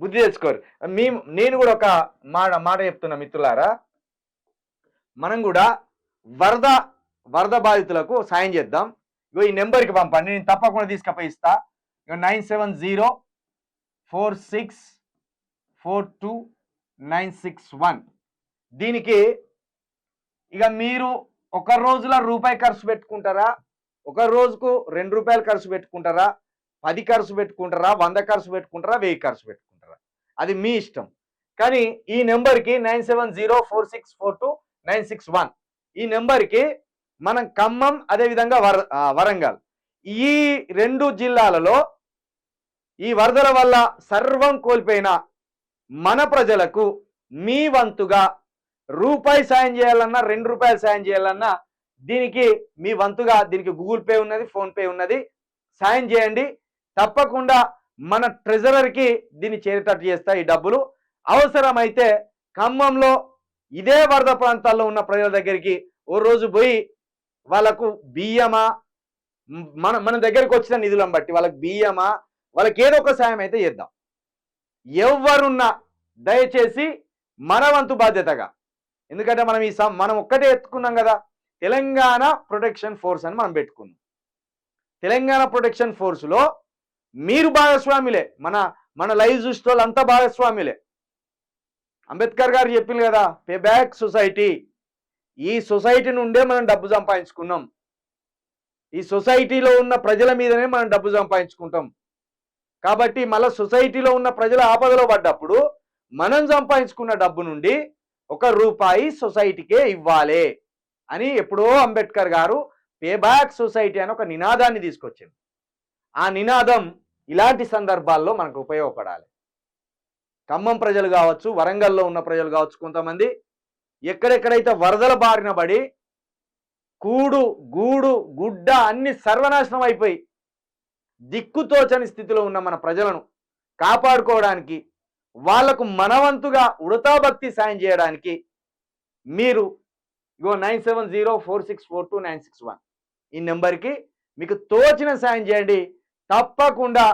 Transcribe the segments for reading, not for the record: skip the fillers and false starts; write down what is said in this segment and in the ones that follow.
బుద్ధి తెచ్చుకోరు. నేను కూడా ఒక మాట చెప్తున్నా మిత్రులారా, మనం కూడా వరద వరద బాధితులకు సాయం చేద్దాం. ఇగో ఈ నెంబర్కి పంపండి, నేను తప్పకుండా తీసుకపోయి ఇస్తా. 9704642961. దీనికి ఇక మీరు ఒక రోజులో రూపాయి ఖర్చు పెట్టుకుంటారా, ఒక రోజుకు ₹2 ఖర్చు పెట్టుకుంటారా, 10 ఖర్చు పెట్టుకుంటారా, 100 ఖర్చు పెట్టుకుంటారా, 1000 ఖర్చు పెట్టుకుంటారా, అది మీ ఇష్టం. కానీ ఈ నెంబర్కి 9704642961 ఈ నెంబర్కి మనం ఖమ్మం అదేవిధంగా వరంగల్ ఈ 2 జిల్లాలలో ఈ వరదల వల్ల సర్వం కోల్పోయిన మన ప్రజలకు మీ వంతుగా రూపాయి సాయం చేయాలన్నా, ₹2 సాయం చేయాలన్నా దీనికి మీ వంతుగా దీనికి గూగుల్ పే ఉన్నది, ఫోన్ పే ఉన్నది, సాయం చేయండి. తప్పకుండా మన ట్రెజరర్కి దీన్ని చేరేటట్టు చేస్తా ఈ డబ్బులు. అవసరమైతే ఖమ్మంలో ఇదే వరద ప్రాంతాల్లో ఉన్న ప్రజల దగ్గరికి ఓ రోజు పోయి వాళ్ళకు బియ్యమా, మన దగ్గరికి వచ్చిన నిధులను బట్టి వాళ్ళకి బియ్యమా, వాళ్ళకి ఏదో ఒక సాయం అయితే చేద్దాం. ఎవరున్నా దయచేసి మన వంతు బాధ్యతగా, ఎందుకంటే మనం ఒక్కటే ఎత్తుకున్నాం కదా, తెలంగాణ ప్రొటెక్షన్ ఫోర్స్ అని మనం పెట్టుకున్నాం. తెలంగాణ ప్రొటెక్షన్ ఫోర్స్లో మీరు భాగస్వామిలే, మన లైవ్ చూసే వాళ్ళంతా భాగస్వామిలే. అంబేద్కర్ గారు చెప్పింది కదా, పే బ్యాక్ సొసైటీ. ఈ సొసైటీ నుండే మనం డబ్బు సంపాదించుకున్నాం. ఈ సొసైటీలో ఉన్న ప్రజల మీదనే మనం డబ్బు సంపాదించుకుంటాం. కాబట్టి మళ్ళీ సొసైటీలో ఉన్న ప్రజల ఆపదలో పడ్డప్పుడు మనం సంపాదించుకున్న డబ్బు నుండి ₹1 సొసైటీకే ఇవ్వాలి అని ఎప్పుడో అంబేద్కర్ గారు పే బ్యాక్ సొసైటీ అని ఒక నినాదాన్ని తీసుకొచ్చింది. ఆ నినాదం ఇలాంటి సందర్భాల్లో మనకు ఉపయోగపడాలి. ఖమ్మం ప్రజలు కావచ్చు, వరంగల్లో ఉన్న ప్రజలు కావచ్చు, కొంతమంది ఎక్కడెక్కడైతే వరదల బారిన పడి కూడు గూడు గుడ్డ అన్ని సర్వనాశనం అయిపోయి దిక్కుతోచని స్థితిలో ఉన్న మన ప్రజలను కాపాడుకోవడానికి, వాళ్లకు మనవంతుగా ఉడతా భక్తి సాయం చేయడానికి మీరు 9704642961 ఈ నెంబర్కి మీకు తోచిన సాయం చేయండి. తప్పకుండా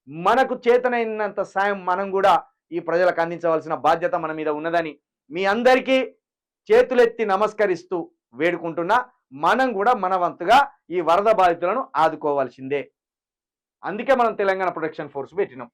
మనకు చేతనైనంత సాయం మనం కూడా ఈ ప్రజలకు అందించవలసిన బాధ్యత మన మీద ఉన్నదని మీ అందరికీ చేతులెత్తి నమస్కరిస్తూ వేడుకుంటున్నా. మనం కూడా మన వంతుగా ఈ వరద బాధితులను ఆదుకోవాల్సిందే. అందుకే మనం తెలంగాణ ప్రొటెక్షన్ ఫోర్స్ పెట్టినాం.